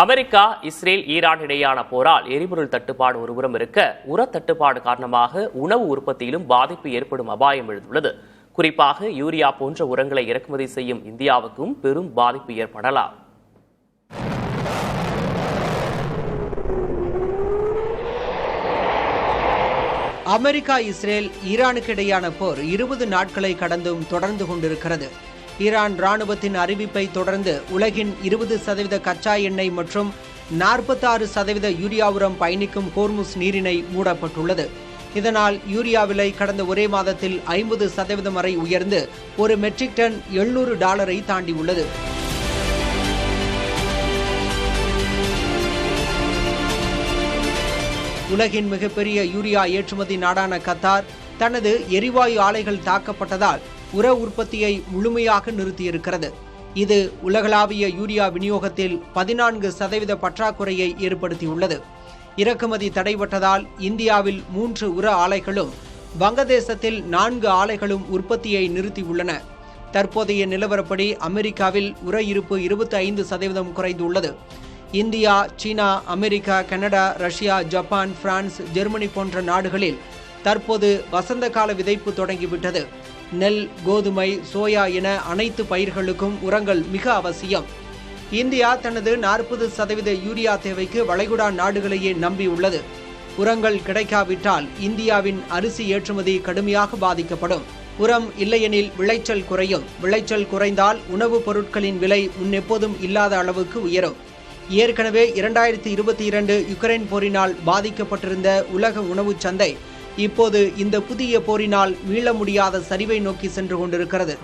America, Israel, Iran இடையேயான போரால் எரிபொருள் தட்டுப்பாடு ஒருபுறம் இருக்க, உர தட்டுப்பாடு காரணமாக உணவு உற்பத்தியிலும் பாதிப்பு ஏற்படும் அபாயம் எழுந்துள்ளது. குறிப்பாக யூரியா போன்ற உரங்களை இறக்குமதி செய்யும் இந்தியாவுக்கும் பெரும் பாதிப்பு ஏற்படலாம். அமெரிக்கா, இஸ்ரேல், ஈரானுக்கு இடையான போர் 20 நாட்களை கடந்தும் தொடர்ந்து கொண்டிருக்கிறது. ஈரான் ராணுவத்தின் அறிவிப்பை தொடர்ந்து உலகின் 20% கச்சா எண்ணெய் மற்றும் 46% யூரியா உரம் பயணிக்கும் ஹோர்முஸ் நீரிணை மூடப்பட்டுள்ளது. இதனால் யூரியா விலை கடந்த ஒரே மாதத்தில் 50% வரை உயர்ந்து ஒரு மெட்ரிக் டன் $700 தாண்டியுள்ளது. உலகின் மிகப்பெரிய யூரியா ஏற்றுமதி நாடான கத்தார் தனது எரிவாயு ஆலைகள் தாக்கப்பட்டதால் உர உற்பத்தியை முழுமையாக நிறுத்தியிருக்கிறது. இது உலகளாவிய யூரியா விநியோகத்தில் 14% பற்றாக்குறையை ஏற்படுத்தியுள்ளது. இறக்குமதி தடைபட்டதால் இந்தியாவில் 3 உர ஆலைகளும் வங்கதேசத்தில் 4 ஆலைகளும் உற்பத்தியை நிறுத்தியுள்ளன. தற்போதைய நிலவரப்படி அமெரிக்காவில் உர இருப்பு 25% குறைந்துள்ளது. இந்தியா, சீனா, America, Canada, Russia, Japan, France, Germany போன்ற நாடுகளில் தற்போது வசந்த கால விதைப்பு தொடங்கிவிட்டது. நெல், கோதுமை, சோயா என அனைத்து பயிர்களுக்கும் உரங்கள் மிக அவசியம். இந்தியா தனது 40% யூரியா தேவைக்கு வளைகுடா நாடுகளையே நம்பியுள்ளது. உரங்கள் கிடைக்காவிட்டால் இந்தியாவின் அரிசி ஏற்றுமதி கடுமையாக பாதிக்கப்படும். உரம் இல்லையெனில் விளைச்சல் குறையும். விளைச்சல் குறைந்தால் உணவுப் பொருட்களின் விலை முன்னெப்போதும் இல்லாத அளவுக்கு உயரும். ஏற்கனவே 2022 யுக்ரைன் போரினால் பாதிக்கப்பட்டிருந்த உலக உணவுச் சந்தை இப்போது இந்த புதிய போரினால் மீள முடியாத சரிவை நோக்கி சென்று கொண்டிருக்கிறது.